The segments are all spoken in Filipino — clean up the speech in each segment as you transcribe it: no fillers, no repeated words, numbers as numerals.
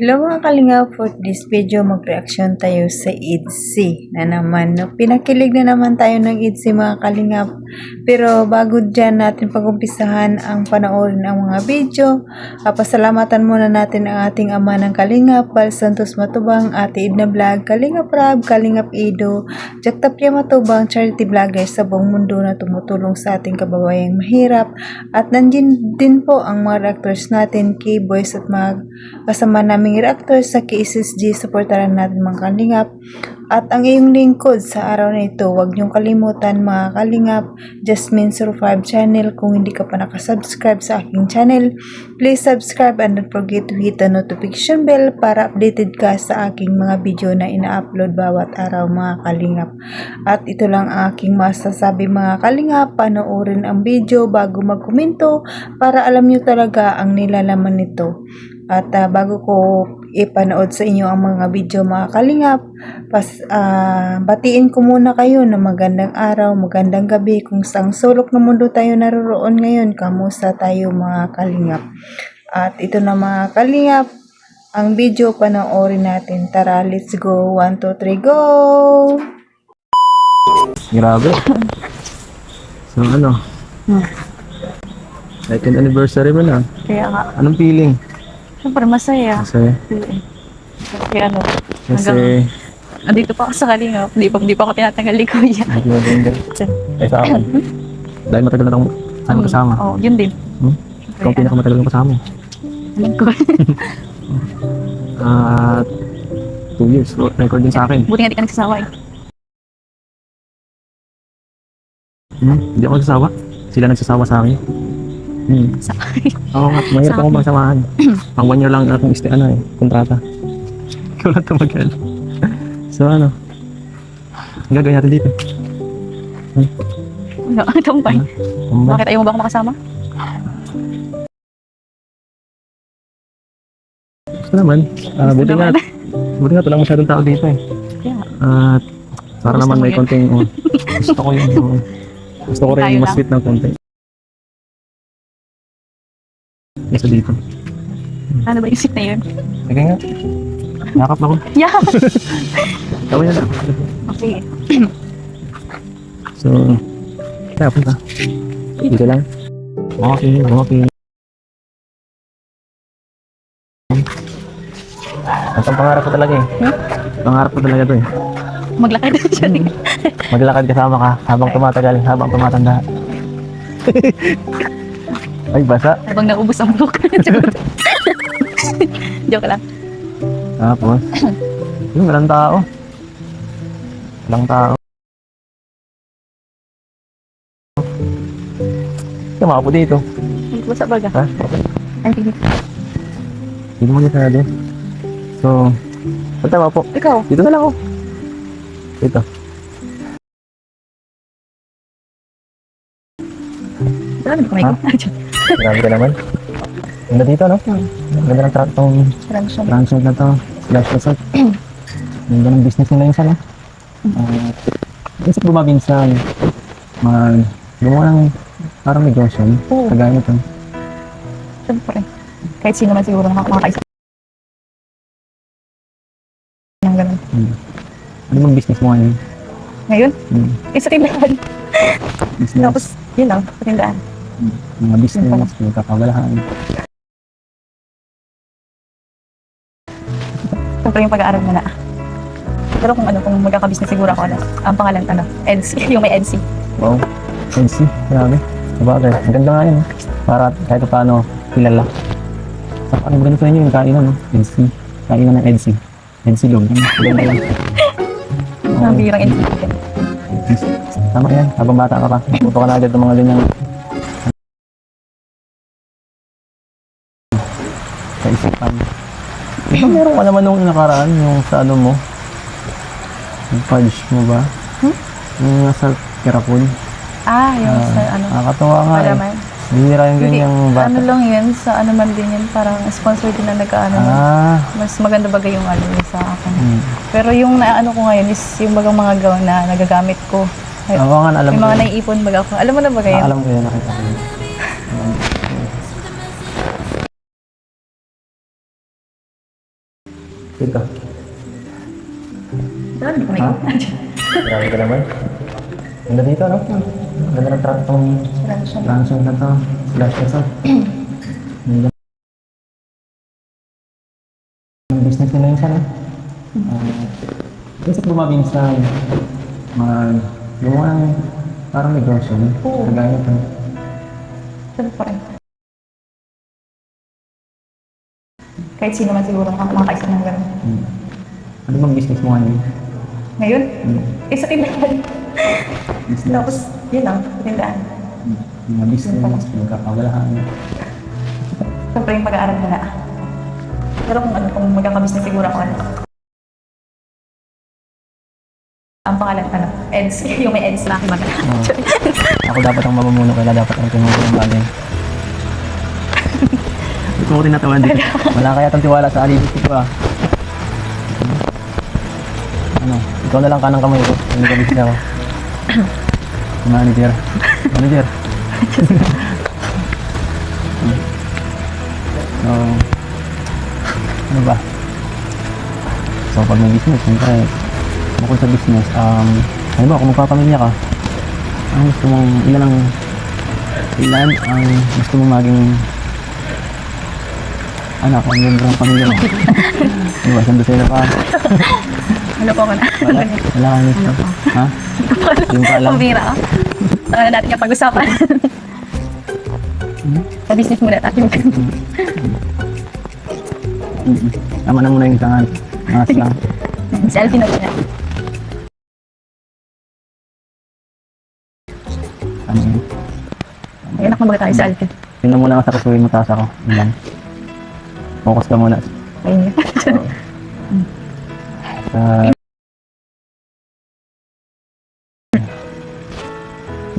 Hello mga kalingap, for this video mag-reaction tayo sa IDZY na naman. No? Pinakilig na naman tayo ng IDZY mga kalingap. Pero bago dyan natin pag-umpisahan ang panoorin ang mga video, pasalamatan muna natin ang ating ama ng kalingap, Val Santos Matubang, Ate Edna Vlog, Kalingap Rab, Kalingap Ido, Jack Tapia Matubang, charity vloggers sa buong mundo na tumutulong sa ating kababayang mahirap. At nandiyan din po ang mga reactors natin, K-Boys at mga kasama naming reactors sa KSSG. Supportaran natin mga kalingap. At ang iyong lingkod sa araw na ito, huwag niyong kalimutan mga kalingap, Jasmine Survive channel. Kung hindi ka pa nakasubscribe sa aking channel, please subscribe and don't forget to hit the notification bell para updated ka sa aking mga video na ina-upload bawat araw mga kalingap. At ito lang ang aking masasabi mga kalingap, panoorin ang video bago magkomento para alam niyo talaga ang nilalaman nito. At bago ko ipanood sa inyo ang mga video mga kalingap, batiin ko muna kayo na magandang araw, magandang gabi kung saang sulok ng mundo tayo naroroon ngayon. Kamusta tayo mga kalingap? At ito na mga kalingap, ang video panoorin natin. Tara, let's go. 1, 2, 3, go! Grabe. So ano? Second anniversary mo na. Kaya nga, Anong feeling? syempre masaya. Kasi, Kaya ano, kasi, andito pa ako sa Kalingap. Di pa ako tinatanggal ni Kuya. ay sa akin. Dahil matagal na akong kasama. Oo, yun din. Ikaw ang pinakamatagal ng kasama. Alam ko. At 2 years. Record din sa akin. Buti nga di ka nagsasawa eh. Hindi ako nagsasawa. Sila nagsasawa sa akin. Sa Oo nga, mahirap Sa akong magsamahan. Pang 1 year lang akong kontrata. Ikaw lang tumagal. So ano? Ang gagawin natin dito? Ano, tampay. Bakit ayaw mo ba ako makasama? Gusto naman. Buti nga walang masyadong tao dito eh. Kaya, At para Gusto naman mo may yun? konting gusto ko yun. Gusto ko Tayo rin mas lang. sweet ng konti. Isa dito. ano ba yung seat na yun? Sige nga. Yakap ako. Yeah! Gawin na lang. Okay. So, kaya punta. Dito lang. Okay. At ang pangarap ko talaga eh. Pangarap ko talaga to eh. Maglakad na siya. Maglakad kasama ka habang tumatagal, habang tumatanda. Ay, basa. Habang naubos ang buhok. Joke lang. Tapos, yung walang tao. Walang tao. Kaya po dito. Basta baga. Ha? Ay, hindi. Dito mo niya din. So, tama po. Ikaw? Dito na lang ako. Dito. Marami ko may ko. Grabe ka naman. Ganda dito, no? Ganda ng tratong transient na to. Flash resort. Ganda ng business nila yun sana. Isip ko ba minsan, gumawa ng parang negosyo. Oo. Kagaya nito. Siyempre. Kahit sino man siguro makakaisa. Yung ganun. Ano bang business mo ngayon? Ngayon, isa tindahan. Business, Tapos, yun lang, sa tindahan. mga business, mga kapagalahan. Siyempre yung pag-aaral mo na. Pero kung magkaka-business siguro ako, ang pangalan, EDC, yung may EDC. Wow. NC, grabe. Sabagay, ang ganda nga yun. Para kahit paano kilala. Saka ano maganda sa inyo yung kainan, no? NC. Kainan ng NC. NC long. Ganda lang. Ang birang EDC. Tama yan, habang bata ka pa. Puto ka na agad ng mga ganyang kaisipan. Ito meron ka naman nung nakaraan, yung sa ano mo, yung fudge mo ba? Yung nasa Kirapon. Yung sa Nakakatawa nga eh. palaman. Bihira yung ganyang bata. Ano lang yun, sa ano man din yun, parang sponsor din na nagkaano. Mas maganda bagay yung yung sa akin. Pero yung naano ko ngayon is yung bagang mga gown na nagagamit ko. Oo nga, alam Yung ko mga yun. naiipon baga ko. Alam mo na ba kayo? Alam ko yun, nakita ko yun. Ha? Grabe ka naman. Ganda dito, no? Ganda ng tratong transient na to. Slash na to. Ganda ng business nila yung sana. Isip mo ba minsan gumawa ng parang negosyo? Oo. Kagaya ito. Siyempre. Kahit sino man siguro makakaisa ng gano'n. Ano bang business mo ngayon? Ngayon, Hmm. sa tindahan. Tapos, yun lang, sa tindahan. Mga business, magkakawalahan. Siyempre yung pag-aaral mo na. Pero kung magkakabisnes siguro ako, ang pangalan, EDS. Yung may EDS, laki baga. Ako dapat ang mamumuno, kaya dapat ang tumulong ng bagay. Ito ko rin natawan dito. Wala kaya itong tiwala sa alibis ko ah. Ano, ikaw na lang kanang kamay ko. Hindi ka bisita ako. Manager. Manager. So, ano ba? So, pag may business, siyempre, bukod sa business, ano ba, kung magpapamilya ka, ang gusto mong, ilan ang gusto mong maging anak, ang miyembro ng pamilya mo. Di ba, sando sa'yo pa? Ano po ako na? Wala kang gusto. Ha? Yung ka alam. Pambira ka. Ano natin yung pag-usapan? Sa business muna tayo. Tama na muna yung tangan. Angas lang. Si Alvin na niya. Ano yun? Ay, anak na baga tayo si Alvin. Yun na muna sa kasuhin mo, taas ako. Yun lang. Focus ka muna. Ayun yun.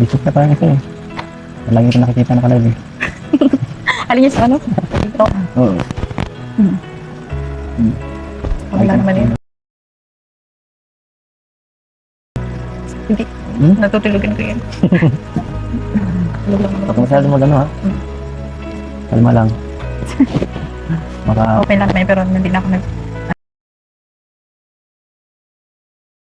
Business na parang ito eh. Lagi ko nakikita nakalive eh. Alin niya sa ano? Ito. Oo. Okay lang naman yun. Hindi. Natutulugan ko yun. Tulog lang Huwag ako. masyado mag ano ha. Kalma lang. Baka Okay lang naman pero hindi na ako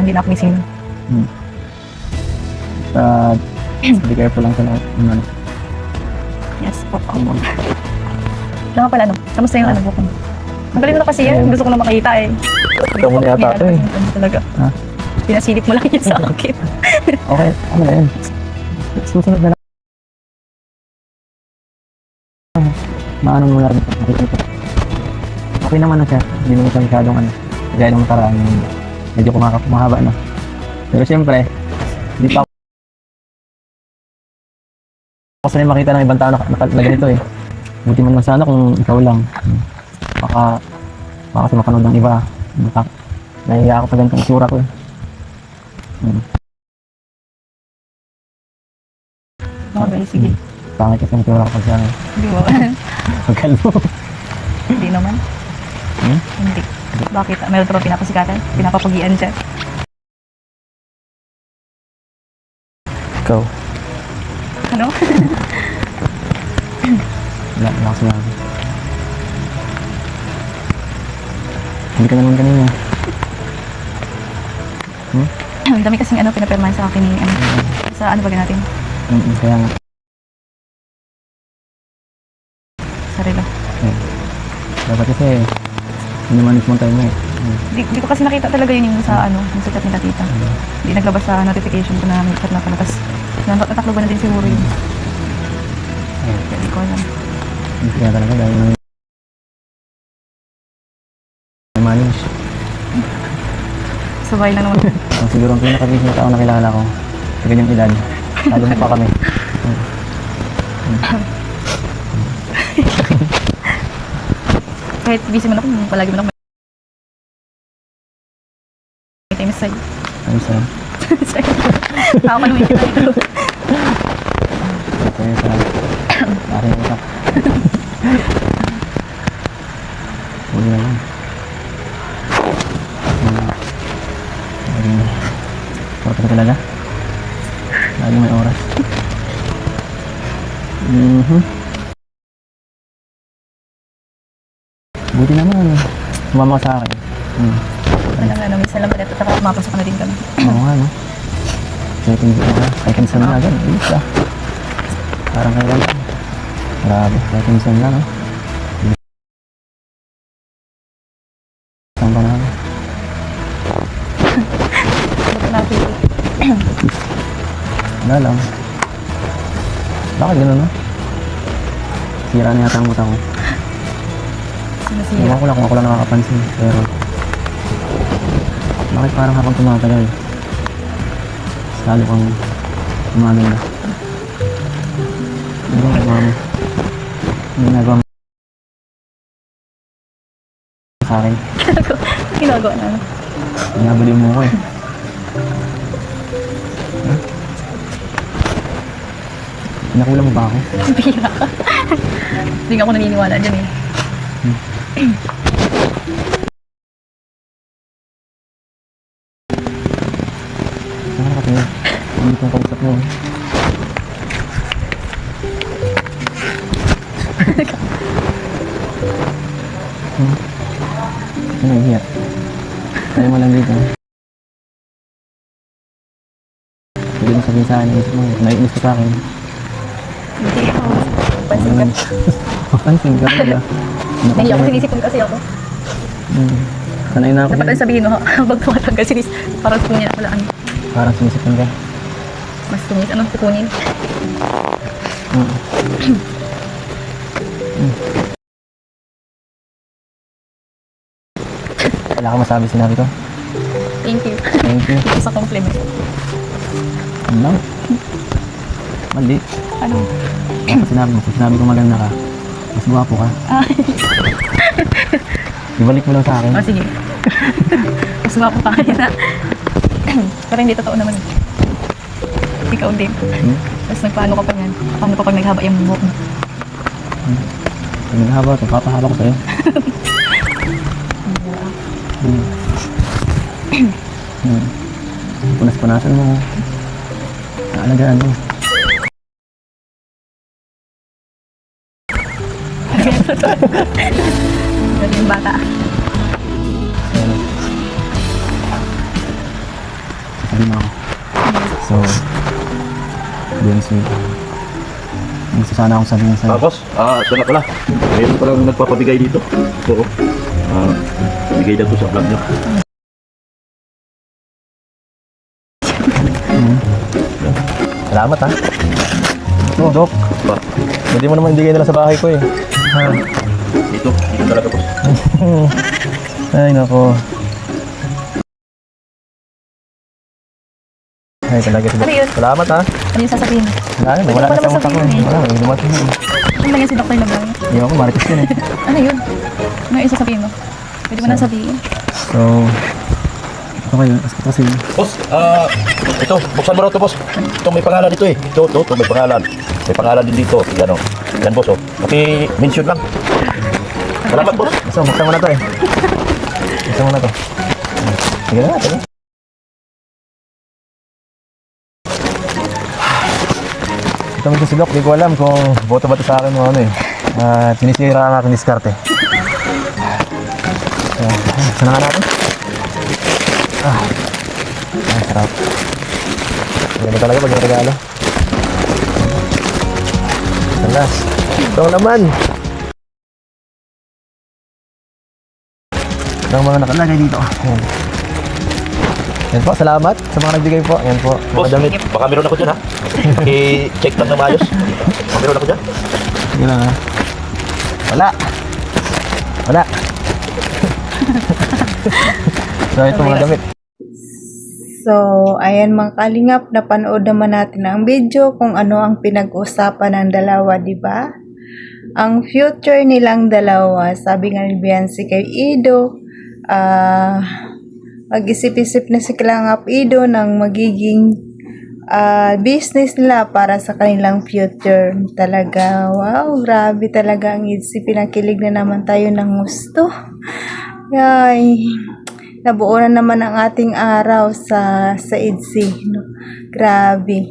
hindi na ako missing. be careful lang sa lahat. Ano. Yes po. Kaya pala ano, kamusta yung ano po ko? Ang galing mo na kasi yan, gusto ko na makita eh. Ikaw mo na yata ito eh. Talaga. Ha? Pinasilip mo lang yun sa akin. Okay, ano na yun? Susunod na lang. Maano mo na rin makikita. Okay naman na siya. Hindi naman siya masyadong ano. Gaya ng makaraan yung medyo kumahaba na. Pero siyempre, hindi pa ako sanay makita ng ibang tao na ganito eh. Buti man sana kung ikaw lang. Baka kasi makanood ng iba. Nahihiya ako sa ganitong itsura ko eh. Okay, sige. Pangit kasi ang itsura ko pag siya. Hindi mo. Pagkalbo. Hindi naman. Hindi. Bakit? Meron ka ba pinapasikatan? Pinapapagian dyan? Ikaw. Ano? Wala ako sinabi. Hindi ka naman kanina. Ang dami kasing ano pinapirmahan sa akin ni ano. Sa ano ba natin? Kaya nga. Sa relo. Dapat kasi minamanage mo tayo mo eh. Di ko kasi nakita talaga yun yung sa ano, yung sa chat nila tita. Hindi naglabas sa notification ko na may chat na pala. Tapos natakloban na din siguro yun. Hindi ko alam. Kaya talaga dahil nang manage. Sabay na naman. Siguro ang pinaka-busy na tao na kilala ko sa ganyang edad. Lalo mo pa kami. Kahit busy man ako, palagi man ako may time sa'yo. Ayos na. Sa'yo. Ako pa naman kita dito. Kaya sa aking utak. Huwag na lang. Portal talaga. Lagi may oras. Buti naman. Sumama ka sa akin. Ano, minsan lang ulit at saka mapasok na din kami. Oo nga, no? Second sem na agad. Bilis ah. Parang kailan lang. Grabe, second sem na, no? Saan ka na? Ano pa natin? Wala lang. Bakit gano'n, no? Sira na yata ang utak ko. Sinasira. Ewan ko lang kung ako lang nakakapansin. Pero, bakit parang habang tumatagal, lalo kang umamin na. Ano ang ginagawa mo? Ano ginagawa mo sa akin? Ginagawa na. Binabaliw mo ko eh. Huh? Nakulang mo ba ako? Bira ka. Hindi nga ako naniniwala dyan eh. Saan ka nakatingin? Hindi ko kausap mo eh. Ano yung hiya? Ayaw mo lang dito. Pwede mo sabihin sa akin, isip mo, naiinis ka sa akin. Hindi ako. Pansin ka. Pansin ka talaga. Nahiya ako, sinisipon kasi ako. Sanay na ako Dapat dyan. ang sabihin mo, habang tumatanggal parang tukunin ako lang. Parang sinisipin ka. Mas tumis, anong tukunin? Wala ka masabi sinabi ko. Thank you. Thank you. Ito sa compliment. Ano? Mali. Ano? Ano sinabi mo? Kung sinabi ko maganda ka, mas guwapo ka. Ah, Ibalik mo lang sa akin. oh, sige. Mas guwapo pa kaya na. Pero hindi totoo naman. Ikaw din. Tapos nagpaano ka pa yan? Paano kapag naghaba yung buhok mo? Pag naghaba ito, papahaba ko sa'yo. Punas-punasan mo. Naalagaan mo. Dali yung bata. Ayan. Sabi mo ako. So, yun si... Gusto sana akong sabihin sa'yo. Boss, ito na pala. Mayroon palang nagpapabigay dito. Ito, bigay na to sa vlog nyo. Salamat ha. Oo, Dok. Ba, Hindi mo naman ibigay nila sa bahay ko eh. dito talaga boss. Ay, nako. Ay, talaga si Dok. Ano yun? Salamat ha. Ano yung sasabihin mo? Wala na, wala na sa utak ko eh. Wala, may dumating na eh. Ano lang yan si Dr. Labang? Hindi ako, marites yun eh. Ano yun? Ano yung sasabihin mo? Pwede mo na sabihin. So, ito kayo, kasi Boss, ito, buksan mo raw to boss. Ito may pangalan dito eh. Ito, may pangalan. May pangalan din dito. Yan o. Yan boss o. Paki-mention lang. Salamat boss. so, buksan mo na to eh. Buksan mo na to. Sige na natin eh. Ito mo si Doc, di ko alam kung boto ba ito sa akin o ano eh. Sinisira ang aking diskarte. Sana nga natin. Sarap. Ganito talaga pag yung regalo. Salas. Ito naman. Ito ang mga nakalagay dito. Ayan. Yan po, salamat sa mga nagbigay po. Yan po. Boss, Mga damit. baka meron ako dyan ha. I-check lang na maayos. Baka meron ako dyan. Yun lang ha. Wala. Wala. So, ito mga damit. So, ayan mga kalingap, napanood naman natin ang video kung ano ang pinag-usapan ng dalawa, di ba? Ang future nilang dalawa, sabi nga ni Beyonce kay Ido, mag-isip-isip na si Kalingap Ido ng magiging business nila para sa kanilang future. Talaga, wow, grabe talaga ang IDC. Pinakilig na naman tayo ng gusto. Yay, nabuo na naman ang ating araw sa IDC. No? Grabe.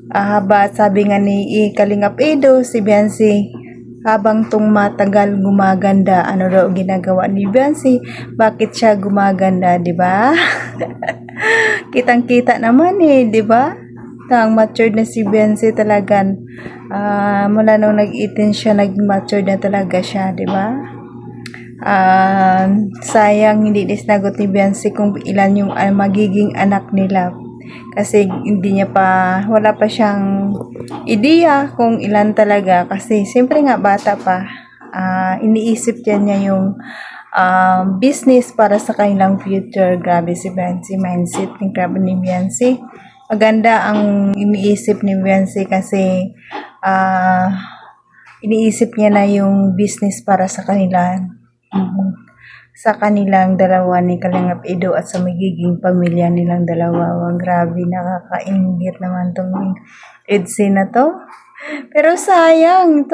Haba, sabi nga ni Kalingap Ido, si Beyonce, habang tumatagal gumaganda. Ano daw ginagawa ni Beyonce? Bakit siya gumaganda, di ba? Kitang-kita naman eh, di ba? Tang matured na si Beyonce talagan. Mula nung nag-18 siya, nag-matured na talaga siya, di ba? Sayang hindi disnagot ni Beyonce kung ilan yung magiging anak nila. Kasi hindi niya pa, wala pa siyang ideya kung ilan talaga. Kasi siyempre nga bata pa, iniisip niya yung business para sa kanilang future. Grabe si Beyonce, mindset ni grabe ni Beyonce. Maganda ang iniisip ni Beyonce kasi iniisip niya na yung business para sa kanila. Sa kanilang dalawa ni Kalingap Edo at sa magiging pamilya nilang dalawa. Wag, grabe, nakakaingit naman tong EDC na to. Pero sayang,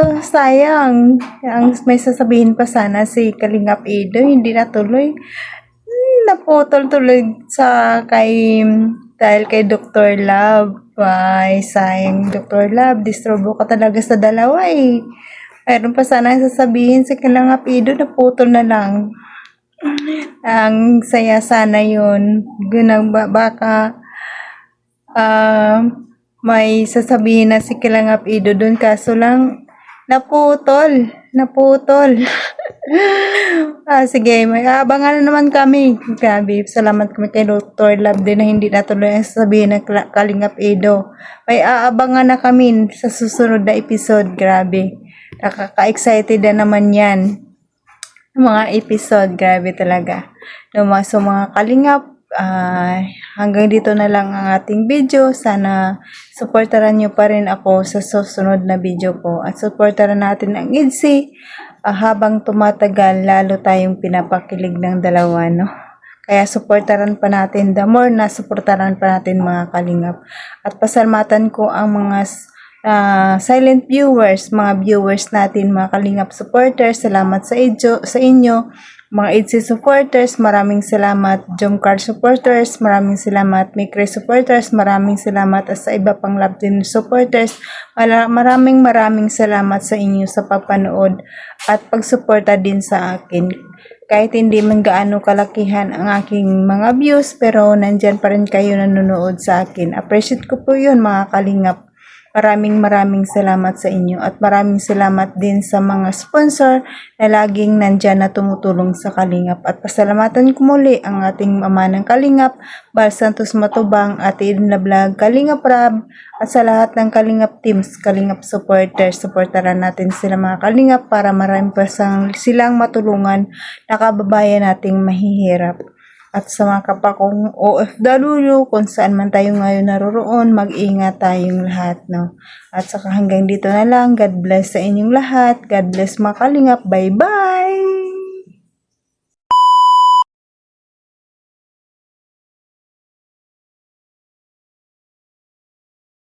ang may sasabihin pa sana si Kalingap Edo, hindi natuloy. Naputol tuloy dahil kay Dr. Love. Ay, sayang, Dr. Love, disturbo ka talaga sa dalawa eh. Mayroon pa sana sasabihin si Kalingap Edo, naputol na lang. Ang saya sana yun. Baka may sasabihin na si Kalingap Edo dun, kaso lang naputol. Sige, may abangan na naman kami. Grabe, salamat kami kay Dr. Love din na hindi natuloy ang sasabihin ng Kalingap Edo. May aabangan na kami sa susunod na episode. Grabe, nakaka-excited na naman yan. Mga episode, grabe talaga. So mga Kalingap, hanggang dito na lang ang ating video. Sana supportaran nyo pa rin ako sa susunod na video ko. At supportaran natin ang EDC habang tumatagal, lalo tayong pinapakilig ng dalawa, no? Kaya supportaran pa natin, the more na supportaran pa natin mga Kalingap. At pasalamatan ko ang mga silent viewers, mga viewers natin, mga Kalingap supporters. Salamat sa inyo. Mga EDC supporters, maraming salamat. Jomcar supporters, maraming salamat. Mikre supporters, maraming salamat. At sa iba pang love team supporters, maraming salamat sa inyo sa pagpanood at pagsuporta din sa akin. Kahit hindi man gaano kalakihan ang aking mga views, pero nandyan pa rin kayo nanonood sa akin. Appreciate ko po yun mga Kalingap. Maraming salamat sa inyo at maraming salamat din sa mga sponsor na laging nandyan na tumutulong sa Kalingap. At pasalamatan ko muli ang ating mama ng Kalingap, Bal Santos Matubang, Ate Edna Vlog, Kalingap Rab, at sa lahat ng Kalingap teams, Kalingap supporters. Supportaran natin sila mga Kalingap para marami pa silang matulungan na kababayan nating mahihirap. At sa mga kapakong OFW, kung saan man tayo ngayon naroroon, mag-ingat tayong lahat, no? At saka hanggang dito na lang. God bless sa inyong lahat. God bless mga Kalingap. Bye-bye!